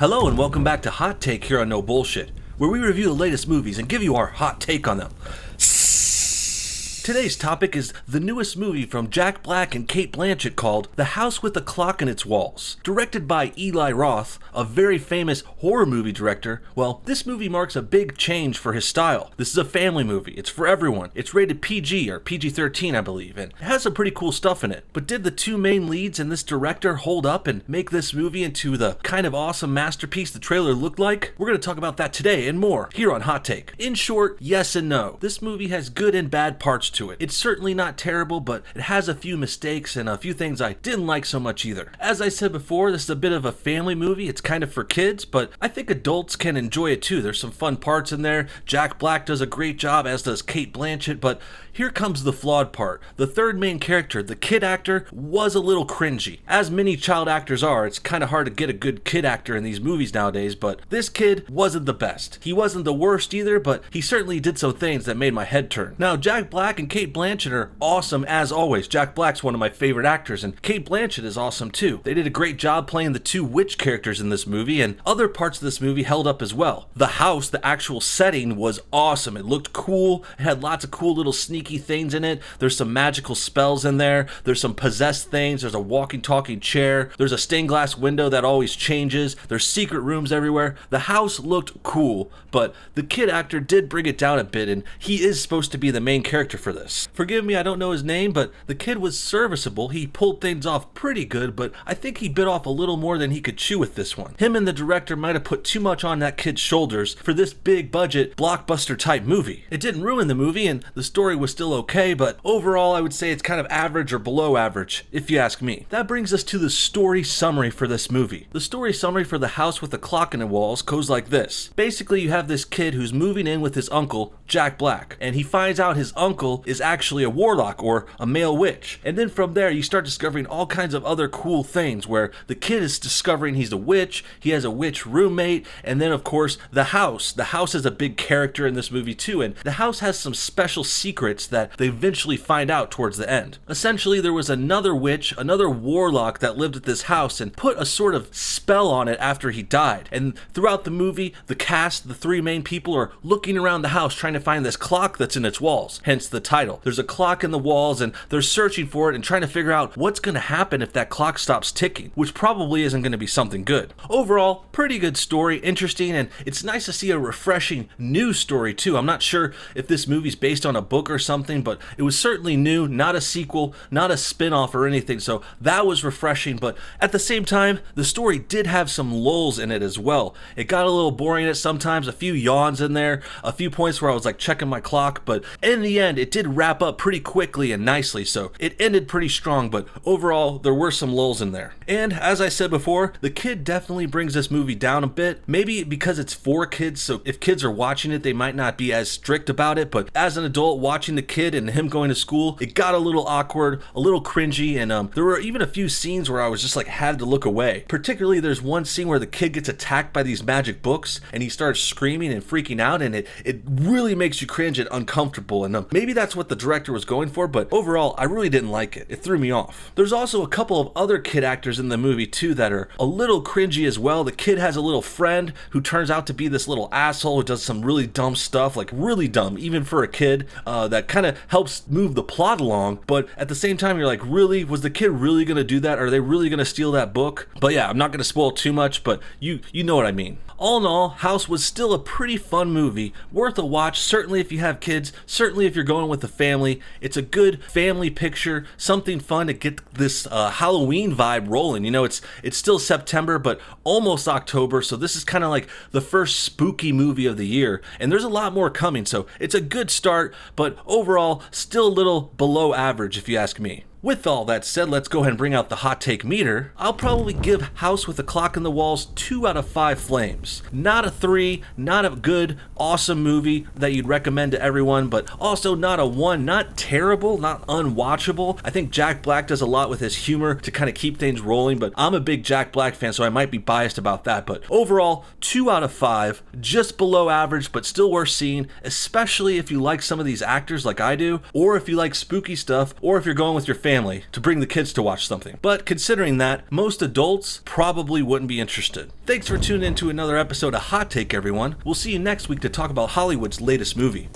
Hello and welcome back to Hot Take here on No Bullshit, where we review the latest movies and give you our hot take on them. Today's topic is the newest movie from Jack Black and Cate Blanchett called The House with a Clock in Its Walls. Directed by Eli Roth, a very famous horror movie director, well, this movie marks a big change for his style. This is a family movie. It's for everyone. It's rated PG or PG-13, I believe, and it has some pretty cool stuff in it. But did the two main leads and this director hold up and make this movie into the kind of awesome masterpiece the trailer looked like? We're going to talk about that today and more here on Hot Take. In short, yes and no. This movie has good and bad parts to it. It's certainly not terrible, but it has a few mistakes and a few things I didn't like so much either. As I said before, this is a bit of a family movie. It's kind of for kids, but I think adults can enjoy it too. There's some fun parts in there. Jack Black does a great job, as does Cate Blanchett, but here comes the flawed part. The third main character, the kid actor, was a little cringy. As many child actors are, it's kind of hard to get a good kid actor in these movies nowadays, but this kid wasn't the best. He wasn't the worst either, but he certainly did some things that made my head turn. Now, Jack Black and Cate Blanchett are awesome as always. Jack Black's one of my favorite actors, and Cate Blanchett is awesome too. They did a great job playing the two witch characters in this movie, and other parts of this movie held up as well. The house, the actual setting, was awesome. It looked cool. It had lots of cool little sneaky things in it. There's some magical spells in there. There's some possessed things. There's a walking, talking chair. There's a stained glass window that always changes. There's secret rooms everywhere. The house looked cool, but the kid actor did bring it down a bit, and he is supposed to be the main character for this. Forgive me, I don't know his name, but the kid was serviceable. He pulled things off pretty good, but I think he bit off a little more than he could chew with this one. Him and the director might have put too much on that kid's shoulders for this big budget blockbuster type movie. It didn't ruin the movie, and the story was still okay, but overall I would say it's kind of average or below average, if you ask me. That brings us to the story summary for this movie. The story summary for The House with a Clock in the Walls goes like this. Basically, you have this kid who's moving in with his uncle, Jack Black, and he finds out his uncle is actually a warlock or a male witch. And then from there, you start discovering all kinds of other cool things where the kid is discovering he's a witch, he has a witch roommate, and then of course, the house. The house is a big character in this movie too, and the house has some special secrets that they eventually find out towards the end. Essentially, there was another witch, another warlock that lived at this house and put a sort of spell on it after he died. And throughout the movie, the cast, the three main people, are looking around the house trying to find this clock that's in its walls, hence the title. There's a clock in the walls and they're searching for it and trying to figure out what's going to happen if that clock stops ticking, which probably isn't going to be something good. Overall, pretty good story, interesting, and it's nice to see a refreshing new story too. I'm not sure if this movie's based on a book or something, but it was certainly new, not a sequel, not a spin-off or anything, so that was refreshing. But at the same time, the story did have some lulls in it as well. It got a little boring at sometimes, a few yawns in there, a few points where I was like checking my clock, but in the end, it did wrap up pretty quickly and nicely, so it ended pretty strong, but overall, there were some lulls in there. And as I said before, the kid definitely brings this movie down a bit, maybe because it's for kids, so if kids are watching it, they might not be as strict about it, but as an adult watching the kid and him going to school, it got a little awkward, a little cringy, and there were even a few scenes where I was just like, had to look away. Particularly, there's one scene where the kid gets attacked by these magic books, and he starts screaming and freaking out, and it really makes you cringe and uncomfortable, and maybe that's what the director was going for, but overall, I really didn't like it. It threw me off. There's also a couple of other kid actors in the movie too that are a little cringy as well. The kid has a little friend who turns out to be this little asshole who does some really dumb stuff, like really dumb, even for a kid, that kind of helps move the plot along, but at the same time, you're like, really? Was the kid really gonna do that? Are they really gonna steal that book? But yeah, I'm not gonna spoil too much, but you know what I mean. All in all, House was still a pretty fun movie, worth a watch, certainly if you have kids, certainly if you're going with a family. It's a good family picture, something fun to get this Halloween vibe rolling. You know, it's still September, but almost October, so this is kind of like the first spooky movie of the year, and there's a lot more coming, so it's a good start, but overall, still a little below average if you ask me. With all that said, let's go ahead and bring out the hot take meter. I'll probably give House with a Clock in the Walls 2 out of 5 flames. Not a 3, not a good, awesome movie that you'd recommend to everyone, but also not a 1, not terrible, not unwatchable. I think Jack Black does a lot with his humor to kind of keep things rolling, but I'm a big Jack Black fan, so I might be biased about that. But overall, 2 out of 5, just below average, but still worth seeing, especially if you like some of these actors like I do, or if you like spooky stuff, or if you're going with your family family to bring the kids to watch something. But considering that, most adults probably wouldn't be interested. Thanks for tuning in to another episode of Hot Take, everyone. We'll see you next week to talk about Hollywood's latest movie.